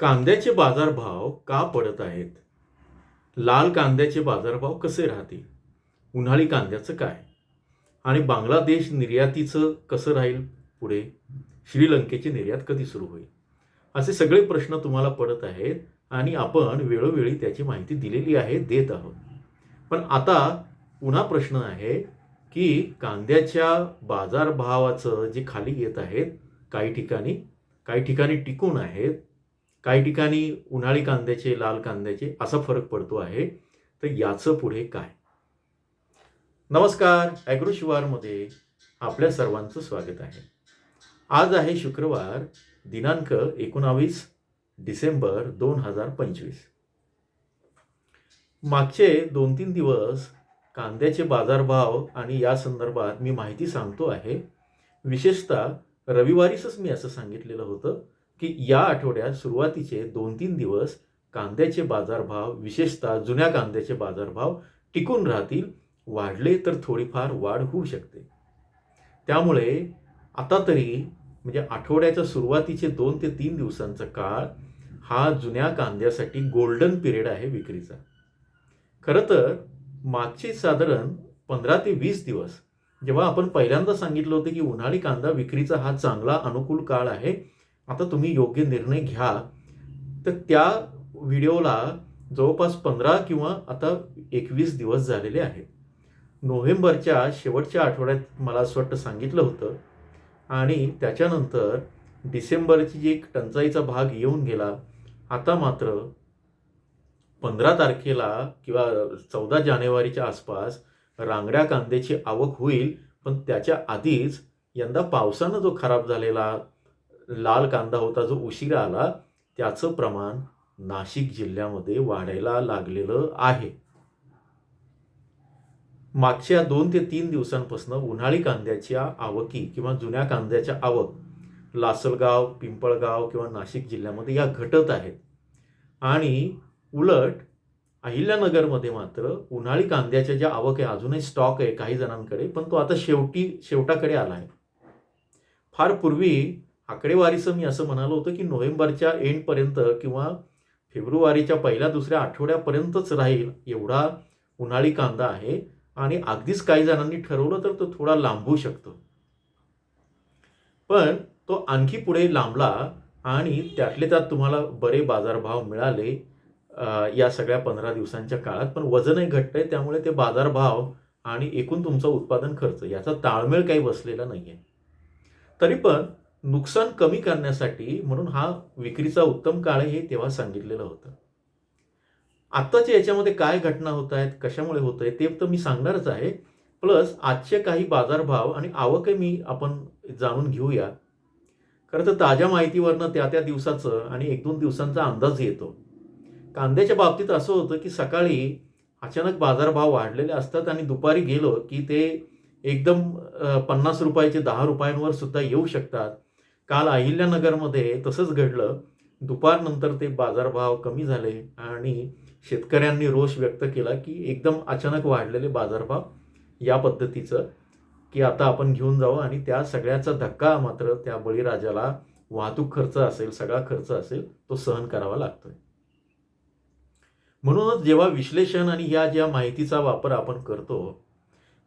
कांद्याचे बाजारभाव का पडत आहेत? लाल कांद्याचे बाजारभाव कसे राहतील? उन्हाळी कांद्याचं काय? आणि बांगलादेश निर्यातीचं कसं राहील पुढे? श्रीलंकेची निर्यात कधी सुरू होईल? असे सगळे प्रश्न तुम्हाला पडत आहेत आणि आपण वेळोवेळी त्याची माहिती दिलेली आहे, देत आहोत. पण आता पुन्हा प्रश्न आहे की कांद्याच्या बाजारभावाचं जे खाली येत आहेत काही ठिकाणी टिकून आहेत, काही ठिकाणी उन्हाळी कांद्याचे, लाल कांद्याचे असा फरक पडतो आहे. तर याचं पुढे काय? नमस्कार, ॲग्रो शिवारमध्ये आपल्या सर्वांचं स्वागत आहे. आज आहे शुक्रवार, दिनांक 19 डिसेंबर 2025. मागचे 2-3 दिवस कांद्याचे बाजारभाव आणि या संदर्भात मी माहिती सांगतो आहे. विशेषतः रविवारीच मी असं सांगितलेलं होतं की या आठवड्यात सुरुवातीचे 2-3 दिवस कांद्याचे बाजारभाव, विशेषतः जुन्या कांद्याचे बाजारभाव टिकून राहतील. वाढले तर थोडीफार वाढ होऊ शकते. त्यामुळे आता तरी म्हणजे आठवड्याच्या सुरुवातीचे 2 ते 3 दिवसांचा काळ हा जुन्या कांद्यासाठी गोल्डन पिरियड आहे विक्रीचा. खरं तर मागचे साधारण 15 ते 20 दिवस जेव्हा आपण पहिल्यांदा सांगितलं होतं की उन्हाळी कांदा विक्रीचा हा चांगला अनुकूल काळ आहे, आता तुम्ही योग्य निर्णय घ्या, तर त्या व्हिडिओला जवळपास 15 किंवा आता 21 दिवस झालेले आहेत. नोव्हेंबरच्या शेवटच्या आठवड्यात मला असं वाटतं सांगितलं होतं आणि त्याच्यानंतर डिसेंबरची जी एक टंचाईचा भाग येऊन गेला. आता मात्र 15 तारखेला किंवा 14 जानेवारीच्या आसपास रांगड्या कांद्याची आवक होईल. पण त्याच्या आधीच यंदा पावसानं जो खराब झालेला लाल कांदा होता, जो उशिरा आला, त्याचं प्रमाण नाशिक जिल्ह्यामध्ये वाढायला लागलेलं आहे. मागच्या 2 ते 3 दिवसांपासून उन्हाळी कांद्याच्या आवकी किंवा जुन्या कांद्याच्या आवक लासलगाव, पिंपळगाव किंवा नाशिक जिल्ह्यामध्ये या घटत आहेत. आणि उलट अहिल्यानगरमध्ये मात्र उन्हाळी कांद्याच्या ज्या आवक आहे, अजूनही स्टॉक आहे काही जणांकडे, पण तो आता शेवटाकडे आला आहे. फार पूर्वी आकडेवारीचं मी असं म्हणालो होतं की नोव्हेंबरच्या एंडपर्यंत किंवा फेब्रुवारीच्या पहिल्या दुसऱ्या आठवड्यापर्यंतच राहील एवढा उन्हाळी कांदा आहे. आणि अगदीच काही जणांनी ठरवलं तर तो थोडा लांबू शकतो. पण तो आणखी पुढे लांबला आणि त्यातले त्यात तुम्हाला बरे बाजारभाव मिळाले या सगळ्या 15 दिवसांच्या काळात. पण वजनही घट्ट आहे, त्यामुळे ते बाजारभाव आणि एकूण तुमचा उत्पादन खर्च याचा ताळमेळ काही बसलेला नाही आहे. तरी पण नुकसान कमी करण्यासाठी म्हणून हा विक्रीचा उत्तम काळ आहे हे तेव्हा सांगितलेलं होतं. आत्ताच्या याच्यामध्ये काय घटना होत आहेत, कशामुळे होत आहे ते तर मी सांगणारच आहे. प्लस आजचे काही बाजारभाव आणि आवकही मी आपण जाणून घेऊया. खरं तर ताज्या माहितीवरनं त्या दिवसाचं आणि 1-2 दिवसांचा अंदाज येतो. कांद्याच्या बाबतीत असं होतं की सकाळी अचानक बाजारभाव वाढलेले असतात आणि दुपारी गेलो की ते एकदम 50 रुपयाचे 10 रुपयांवर सुद्धा येऊ शकतात. काल अहिल्यानगरमध्ये तसंच घडलं. दुपारनंतर ते बाजारभाव कमी झाले आणि शेतकऱ्यांनी रोष व्यक्त केला की एकदम अचानक वाढलेले बाजारभाव या पद्धतीचं की आता आपण घेऊन जाऊ, आणि त्या सगळ्याचा धक्का मात्र त्या बळीराजाला वाहतूक खर्च असेल, सगळा खर्च असेल, तो सहन करावा लागतोय. म्हणूनच जेव्हा विश्लेषण आणि या ज्या माहितीचा वापर आपण करतो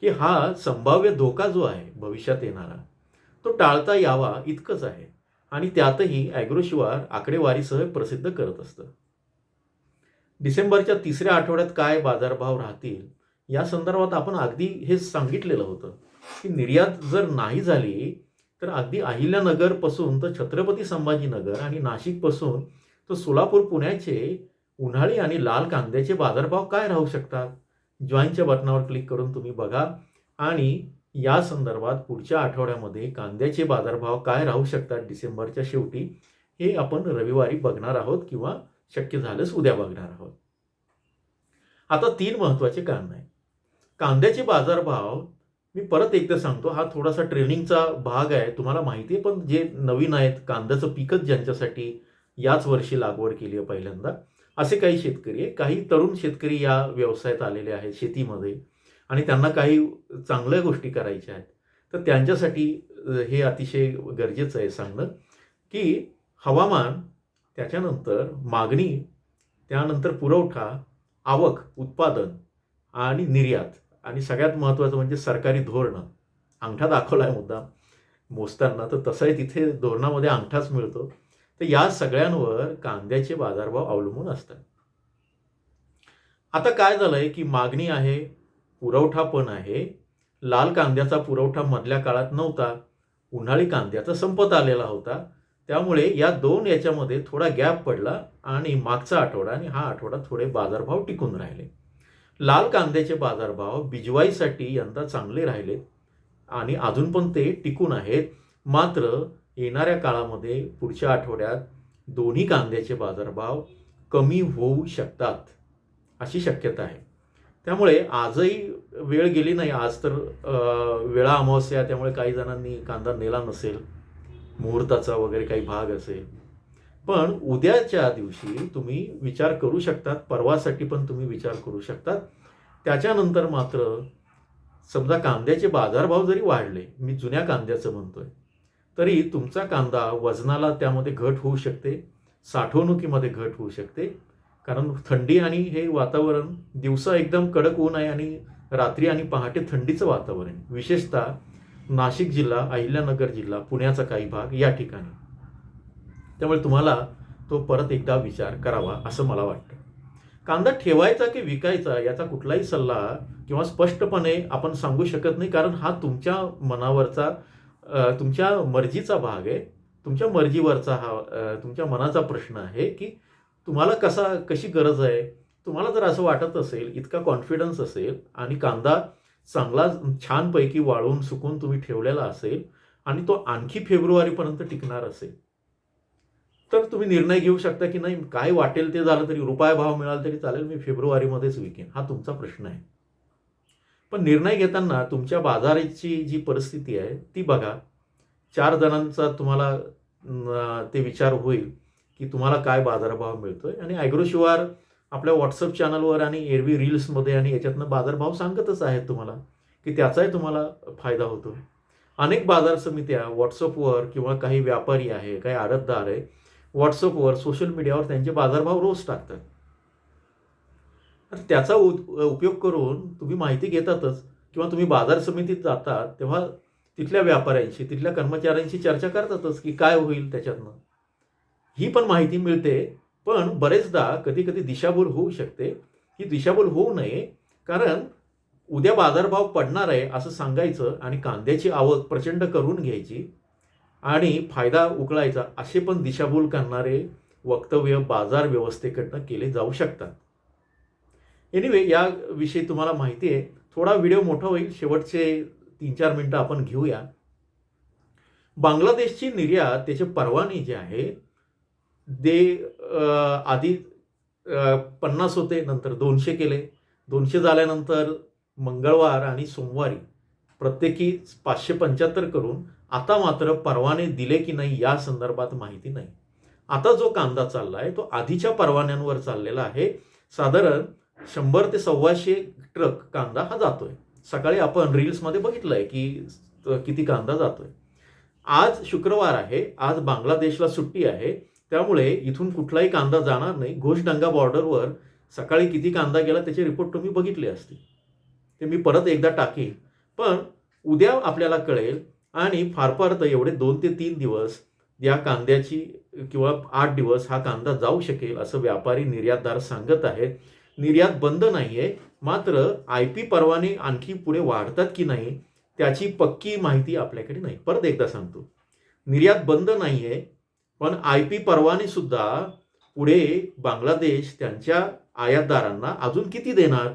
की हा संभाव्य धोका जो आहे भविष्यात येणारा, तो टाळता यावा इतकंच आहे. आणि त्यातही ॲग्रोशिवार आकडेवारीसह प्रसिद्ध करत असतं. डिसेंबरच्या 3ऱ्या आठवड्यात काय बाजारभाव राहतील या संदर्भात आपण अगदी हे सांगितलेलं होतं की निर्यात जर नाही झाली तर अगदी अहिल्यानगरपासून तर छत्रपती संभाजीनगर आणि नाशिकपासून तर सोलापूर, पुण्याचे उन्हाळी आणि लाल कांद्याचे बाजारभाव काय राहू शकतात. जॉईनच्या बटनावर क्लिक करून तुम्ही बघा आणि या संदर्भात पुढच्या आठवड्यामध्ये कांद्याचे बाजारभाव काय राहू शकतात डिसेंबरच्या शेवटी, हे आपण रविवारी बघणार आहोत किंवा शक्य झाल्यास उद्या बघणार आहोत. आता 3 महत्त्वाचे कारण आहे. कांद्याचे बाजारभाव मी परत एकदा सांगतो, हा थोडासा ट्रेनिंगचा भाग आहे, तुम्हाला माहिती आहे. पण जे नवीन आहेत, कांद्याचं पिकच ज्यांच्यासाठी याच वर्षी लागवड केली आहे पहिल्यांदा, असे काही शेतकरी आहे, काही तरुण शेतकरी या व्यवसायात आलेले आहेत शेतीमध्ये आणि त्यांना काही चांगल्या गोष्टी करायच्या आहेत. तर त्यांच्यासाठी हे अतिशय गरजेचं आहे सांगणं की हवामान त्याच्यानंतर मागणी, त्यानंतर पुरवठा, आवक, उत्पादन आणि निर्यात, आणि सगळ्यात महत्त्वाचं म्हणजे सरकारी धोरणं. अंगठा दाखवला आहे मुद्दाम मोजताना, तर तसंही तिथे धोरणामध्ये अंगठाच मिळतो. तर या सगळ्यांवर कांद्याचे बाजारभाव अवलंबून असतात. आता काय झालंय की मागणी आहे, पुरवठा पण आहे. लाल कांद्याचा पुरवठा मधल्या काळात नव्हता, उन्हाळी कांद्याचा संपत आलेला होता. त्यामुळे या दोन याच्यामध्ये थोडा गॅप पडला आणि मागचा आठवडा आणि हा आठवडा थोडे बाजारभाव टिकून राहिले. लाल कांद्याचे बाजारभाव बिजवाईसाठी यंदा चांगले राहिलेत आणि अजून पण ते टिकून आहेत. मात्र येणाऱ्या काळामध्ये पुढच्या आठवड्यात दोन्ही कांद्याचे बाजारभाव कमी होऊ शकतात अशी शक्यता आहे. त्यामुळे आजही वेळ गेली नाही. आज तर वेळा अमावस्या, त्यामुळे काही जणांनी कांदा नेला नसेल, मुहूर्ताचा वगैरे काही भाग असेल. पण उद्याच्या दिवशी तुम्ही विचार करू शकतात, परवासाठी पण तुम्ही विचार करू शकतात. त्याच्यानंतर मात्र समजा कांद्याचे बाजारभाव जरी वाढले, मी जुन्या कांद्याचं म्हणतोय, तरी तुमचा कांदा वजनाला त्यामध्ये घट होऊ शकते, साठवणुकीमध्ये घट होऊ शकते. कारण थंडी आणि हे वातावरण, दिवसा एकदम कडक ऊन आहे आणि रात्री आणि पहाटे थंडीचं वातावरण आहे, विशेषतः नाशिक जिल्हा, अहिल्यानगर जिल्हा, पुण्याचा काही भाग या ठिकाणी. त्यामुळे तुम्हाला तो परत एकदा विचार करावा असं मला वाटतं. कांदा ठेवायचा की विकायचा याचा कुठलाही सल्ला किंवा स्पष्टपणे आपण सांगू शकत नाही, कारण हा तुमच्या मनावरचा, तुमच्या मर्जीचा भाग आहे. तुमच्या मर्जीवरचा हा तुमच्या मनाचा प्रश्न आहे की तुम्हाला कशी गरज आहे. तुम्हाला जर असं वाटत असेल, इतका कॉन्फिडन्स असेल आणि कांदा चांगला छानपैकी वाळून सुकून तुम्ही ठेवलेला असेल आणि तो आणखी फेब्रुवारीपर्यंत टिकणार असेल, तर तुम्ही निर्णय घेऊ शकता की नाही, काय वाटेल ते झालं तरी, रुपये भाव मिळाला तरी चालेल, मी फेब्रुवारीमध्येच विकेन. हा तुमचा प्रश्न आहे. पण निर्णय घेताना तुमच्या बाजाराची जी परिस्थिती आहे ती बघा. 4 जणांचा तुम्हाला ते विचार होईल की तुम्हाला काय बाजारभाव मिळतोय. आणि ॲग्रोशिवार आपल्या व्हॉट्सअप चॅनलवर आणि एरवी रील्समध्ये आणि याच्यातनं बाजारभाव सांगतच आहेत तुम्हाला, की त्याचाही तुम्हाला फायदा होतो. अनेक बाजार समित्या व्हॉट्सअपवर किंवा काही व्यापारी आहे, काही आडतदार आहे, व्हॉट्सअपवर, सोशल मीडियावर त्यांचे बाजारभाव रोज टाकतात. तर त्याचा उपयोग करून तुम्ही माहिती घेतातच, किंवा तुम्ही बाजार समितीत जातात तेव्हा तिथल्या व्यापाऱ्यांशी, तिथल्या कर्मचाऱ्यांशी चर्चा करतातच की काय होईल त्याच्यातनं. ही पण माहिती मिळते. पण बरेचदा कधी कधी दिशाभूल होऊ शकते. ही दिशाभूल होऊ नये, कारण उद्या बाजारभाव पडणार आहे असं सांगायचं आणि कांद्याची आवक प्रचंड करून घ्यायची आणि फायदा उकळायचा, असे पण दिशाभूल करणारे वक्तव्य बाजार व्यवस्थेकडनं केले जाऊ शकतात. एनिवे, याविषयी तुम्हाला माहिती आहे. थोडा व्हिडिओ मोठा होईल, शेवटचे 3-4 मिनिटं आपण घेऊया. बांगलादेशची निर्यात, त्याचे परवाने जे आहे ते आधी 50 होते, नंतर 200 केले. 200 झाल्यानंतर मंगळवार आणि सोमवारी प्रत्येकी 575 करून आता मात्र परवाने दिले की नाही या संदर्भात माहिती नाही. आता जो कांदा चालला आहे तो आधीच्या परवान्यांवर चाललेला आहे. साधारण 100 ते 125 ट्रक कांदा हा जातोय. सकाळी आपण रील्समध्ये बघितलंय की किती कांदा जातोय. आज शुक्रवार आहे, आज बांगलादेशला सुट्टी आहे, त्यामुळे इथून कुठलाही कांदा जाणार नाही. घोषडंगा बॉर्डरवर सकाळी किती कांदा गेला त्याचे रिपोर्ट तुम्ही बघितले असतील, ते मी परत एकदा टाकेन. पण उद्या आपल्याला कळेल आणि फार फार तर एवढे 2 ते 3 दिवस या कांद्याची, किंवा 8 दिवस हा कांदा जाऊ शकेल असं व्यापारी, निर्यातदार सांगत आहेत. निर्यात बंद नाहीये, मात्र IP परवाने आणखी पुढे वाढतात की नाही त्याची पक्की माहिती आपल्याकडे नाही. परत एकदा सांगतो, निर्यात बंद नाहीये, पण IP परवाने सुद्धा पुढे बांगलादेश त्यांच्या आयातदारांना अजून किती देणार,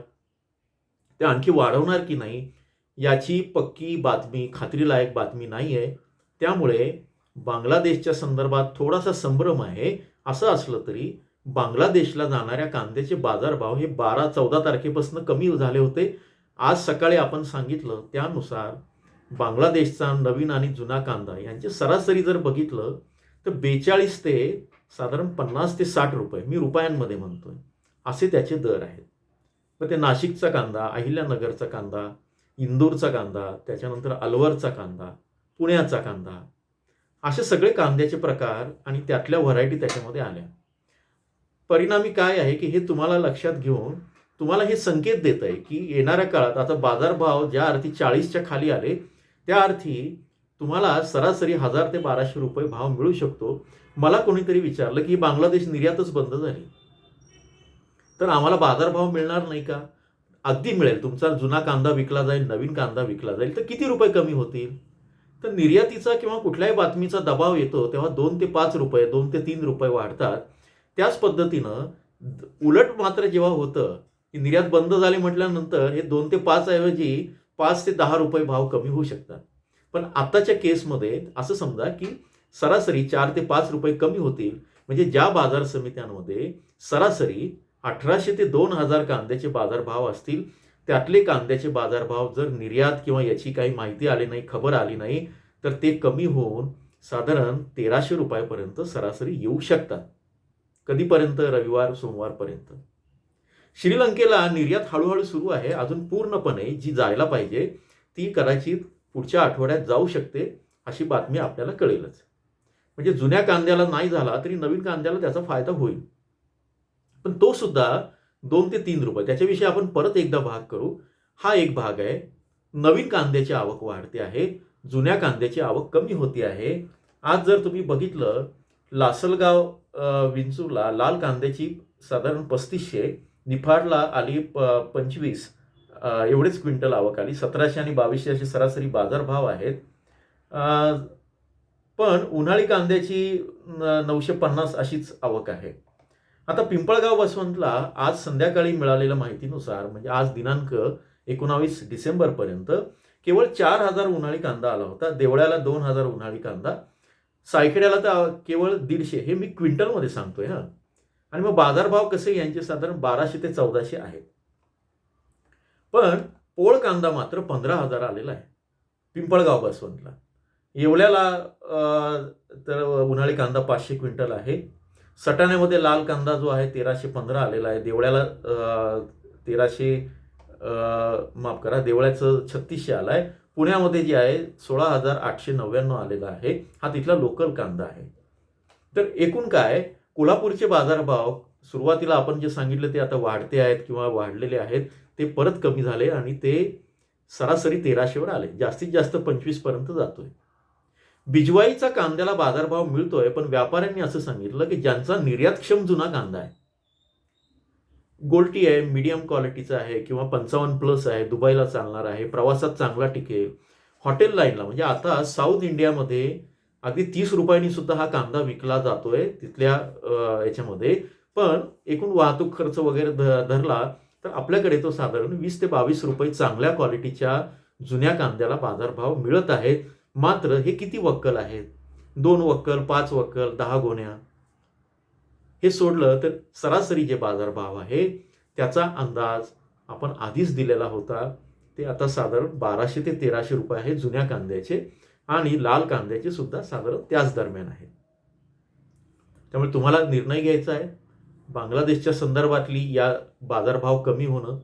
ते आणखी वाढवणार की नाही याची पक्की बातमी, खात्रीलायक बातमी नाही आहे. त्यामुळे बांगलादेशच्या संदर्भात थोडासा संभ्रम आहे. असं असलं तरी बांगलादेशला जाणाऱ्या कांद्याचे बाजारभाव हे 12-14 तारखेपासून कमी झाले होते. आज सकाळी आपण सांगितलं त्यानुसार बांगलादेशचा नवीन आणि जुना कांदा यांचे सरासरी जर बघितलं तर 42 ते साधारण 50 ते 60 रुपये, मी रुपयांमध्ये म्हणतोय, असे त्याचे दर आहेत. मग ते नाशिकचा कांदा, अहिल्यानगरचा कांदा, इंदूरचा कांदा, त्याच्यानंतर अलवरचा कांदा, पुण्याचा कांदा, असे सगळे कांद्याचे प्रकार आणि त्यातल्या व्हरायटी त्याच्यामध्ये आल्या. परिणामी काय आहे की हे तुम्हाला लक्षात घेऊन तुम्हाला हे संकेत देत आहे की येणाऱ्या काळात आता बाजारभाव ज्या अर्थी 40च्या खाली आले त्या अर्थी तुम्हाला सरासरी 1000 ते 1200 रुपये भाव मिळू शकतो. मला कोणीतरी विचारलं की बांगलादेश निर्यातच बंद झाली तर आम्हाला बाजारभाव मिळणार नाही का? अगदी मिळेल. तुमचा जुना कांदा विकला जाईल, नवीन कांदा विकला जाईल, तर किती रुपये कमी होतील? तर निर्यातीचा किंवा कुठल्याही बातमीचा दबाव येतो तेव्हा 2 ते 5 रुपये, 2 ते 3 रुपये वाढतात. त्याच पद्धतीनं उलट मात्र जेव्हा होतं की निर्यात बंद झाली म्हटल्यानंतर हे 2 ते 5 ऐवजी 5 ते 10 रुपये भाव कमी होऊ शकतात. पण आत्ताच्या केसमध्ये असं समजा की सरासरी 4 ते 5 रुपये कमी होतील. म्हणजे ज्या बाजार समित्यांमध्ये सरासरी 1800 ते 2000 कांद्याचे बाजारभाव असतील, त्यातले कांद्याचे बाजारभाव जर निर्यात किंवा याची काही माहिती आली नाही, खबर आली नाही, तर ते कमी होऊन साधारण 1300 रुपयापर्यंत सरासरी येऊ शकतात. कधीपर्यंत? रविवार सोमवारपर्यंत. श्रीलंकेला निर्यात हळूहळू सुरू आहे. अजून पूर्णपणे जी जायला पाहिजे ती कदाचित पुढच्या आठवड्यात जाऊ शकते अशी बातमी आपल्याला कळेलच. म्हणजे जुन्या कांद्याला नाही झाला तरी नवीन कांद्याला त्याचा फायदा होईल. पण तो सुद्धा 2 ते 3 रुपये. त्याच्याविषयी आपण परत एकदा भाग करू. हा एक भाग आहे. नवीन कांद्याची आवक वाढते आहे, जुन्या कांद्याची आवक कमी होती आहे. आज जर तुम्ही बघितलं लासलगाव विंचूरला लाल कांद्याची साधारण 3500, निफाडला आली 25 एवढेच क्विंटल आवक आली. 1700 आणि 2200 असे सरासरी बाजारभाव आहेत. पण उन्हाळी कांद्याची 950 अशीच आवक आहे. आता पिंपळगाव बसवंतला आज संध्याकाळी मिळालेल्या माहितीनुसार म्हणजे आज दिनांक 19 डिसेंबरपर्यंत केवळ 4000 उन्हाळी कांदा आला होता. देवळ्याला 2000 उन्हाळी कांदा, सायखेड्याला तर केवळ 150. हे मी क्विंटलमध्ये सांगतोय हा. आणि मग बाजारभाव कसे यांचे साधारण 1200 ते 1400 आहेत. पण पोळ कांदा मात्र 15000 आलेला आहे पिंपळगाव बसवंतला. येवल्याला तर उन्हाळी कांदा 500 क्विंटल आहे. सटाण्यामध्ये लाल कांदा जो आहे 1315 आलेला आहे. देवळ्याला 1300 माफ करा, देवळ्याचं 3600 आलं आहे. पुण्यामध्ये जे आहे 16899 आलेला आहे. हा तिथला लोकल कांदा आहे. तर एकूण काय, कोल्हापूरचे बाजारभाव सुरुवातीला आपण जे सांगितलं ते आता वाढते आहेत किंवा वाढलेले आहेत, ते परत कमी झाले आणि ते सरासरी 1300वर आले. जास्तीत जास्त 25 पर्यंत जातोय. बिजवाईचा कांद्याला बाजारभाव मिळतोय, पण व्यापाऱ्यांनी असं सांगितलं की ज्यांचा निर्यातक्षम जुना कांदा आहे, गोल्टी आहे, मीडियम क्वालिटीचा आहे किंवा 55+ आहे, दुबईला चालणार आहे, प्रवासात चांगला टिकेल, हॉटेल लाईनला म्हणजे आता साऊथ इंडियामध्ये अगदी 30 रुपयांनी सुद्धा हा कांदा विकला जातोय तिथल्या याच्यामध्ये. पण एकूण वाहतूक खर्च वगैरे धरला तर आपल्याकडे तो साधारण 20 ते 22 रुपये चांगल्या क्वालिटीच्या जुन्या कांद्याला बाजारभाव मिळत आहेत. मात्र हे किती वक्कल आहेत? 2 वक्कल, 5 वक्कल, 10 गोण्या. हे सोडलं तर सरासरी जे बाजारभाव आहे त्याचा अंदाज आपण आधीच दिलेला होता. ते आता साधारण 1200 ते 1300 रुपये आहे जुन्या कांद्याचे आणि लाल कांद्याचे सुद्धा साधारण त्याच दरम्यान आहे. त्यामुळे तुम्हाला निर्णय घ्यायचा आहे. बांगलादेशच्या संदर्भातली या बाजारभाव कमी होणं,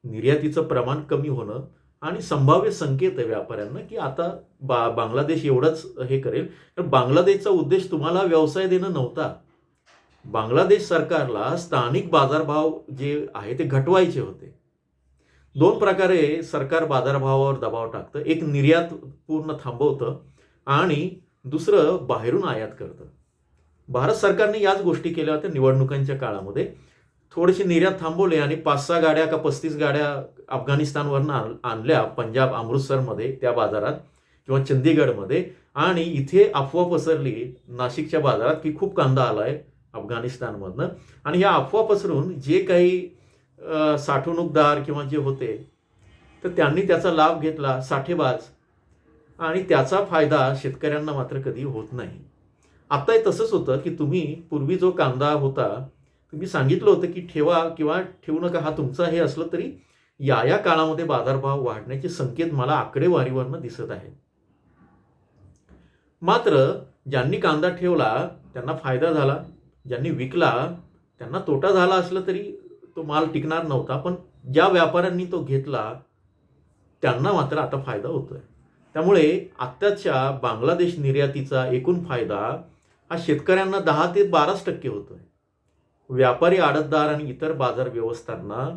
निर्यातीचं प्रमाण कमी होणं आणि संभाव्य संकेत आहे व्यापाऱ्यांना की आता बांगलादेश एवढंच हे करेल. तर बांगलादेशचा उद्देश तुम्हाला व्यवसाय देणं नव्हता. बांगलादेश सरकारला स्थानिक बाजारभाव जे आहे ते घटवायचे होते. 2 प्रकारे सरकार बाजारभावावर दबाव टाकतं. एक निर्यात पूर्ण थांबवतं आणि दुसरं बाहेरून आयात करतं. भारत सरकारने याच गोष्टी केल्या होत्या निवडणुकांच्या काळामध्ये. थोडेसे निर्यात थांबवले आणि 5-6 गाड्या का 35 गाड्या अफगाणिस्तानवरनं आणल्या पंजाब अमृतसरमध्ये त्या बाजारात किंवा चंदीगडमध्ये, आणि इथे अफवा पसरली नाशिकच्या बाजारात की खूप कांदा आलाय अफगाणिस्तानमधनं. आणि या अफवा पसरून जे काही साठवणूकदार किंवा जे होते तर त्यांनी त्याचा लाभ घेतला, साठेबाज, आणि त्याचा फायदा शेतकऱ्यांना मात्र कधी होत नाही. आत्ताही तसंच होतं की तुम्ही पूर्वी जो कांदा होता तुम्ही सांगितलं होतं की ठेवा किंवा ठेवू नका, हा तुमचा हे असलं तरी या काळामध्ये बाजारभाव वाढण्याचे संकेत मला आकडेवारीवरनं दिसत आहेत. मात्र ज्यांनी कांदा ठेवला त्यांना फायदा झाला, ज्यांनी विकला त्यांना तोटा झाला. असलं तरी तो माल टिकणार नव्हता, पण ज्या व्यापाऱ्यांनी तो घेतला त्यांना मात्र आता फायदा होतोय. त्यामुळे आत्ताच्या बांगलादेश निर्यातीचा एकूण फायदा हा शेतकऱ्यांना 10 ते 12% होतोय. व्यापारी, आडतदार आणि इतर बाजार व्यवस्थांना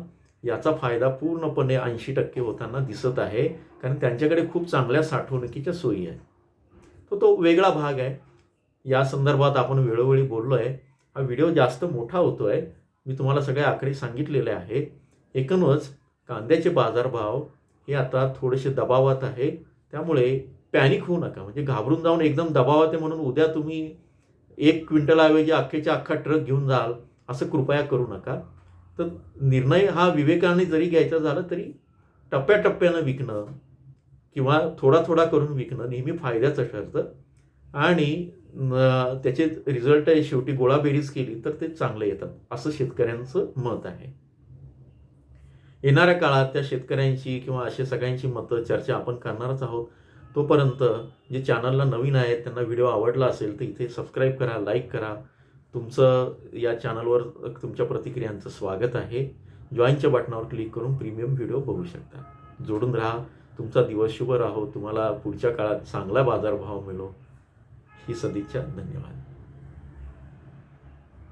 याचा फायदा पूर्णपणे 80% होताना दिसत आहे, कारण त्यांच्याकडे खूप चांगल्या साठवणुकीच्या सोयी आहेत. तो वेगळा भाग आहे. या संदर्भात आपण वेळोवेळी बोललो आहे. हा व्हिडिओ जास्त मोठा होतो आहे. मी तुम्हाला सगळे आकडे सांगितलेले आहेत. एकूणच कांद्याचे बाजारभाव हे आता थोडेसे दबावात आहे. त्यामुळे पॅनिक होऊ नका. म्हणजे घाबरून जाऊन एकदम दबावात आहे म्हणून उद्या तुम्ही 1 क्विंटलऐवजी अख्खेच्या अख्खा ट्रक घेऊन जाल, असं कृपया करू नका. तर निर्णय हा विवेकाने जरी घ्यायचा झाला तरी टप्प्याटप्प्यानं विकणं किंवा थोडा करून विकणं नेहमी फायद्याचं ठरतं आणि त्याचे रिझल्ट शेवटी गोळाबेरीज केली तर ते चांगले येतात, असं शेतकऱ्यांचं मत आहे. येणाऱ्या काळात त्या शेतकऱ्यांची किंवा अशा सगळ्यांची मतं चर्चा आपण करणारच आहोत. तोपर्यंत जे चॅनलला नवीन आहेत त्यांना व्हिडिओ आवडला असेल तर इथे सबस्क्राईब करा, लाईक करा. तुमचं या चॅनलवर तुमच्या प्रतिक्रियांचं स्वागत आहे. जॉईनच्या बटनावर क्लिक करून प्रीमियम व्हिडिओ बघू शकता. जोडून राहा. तुमचा दिवस शुभ राहो. तुम्हाला पुढच्या काळात चांगला बाजारभाव मिळो ही सदिच्छा. धन्यवाद.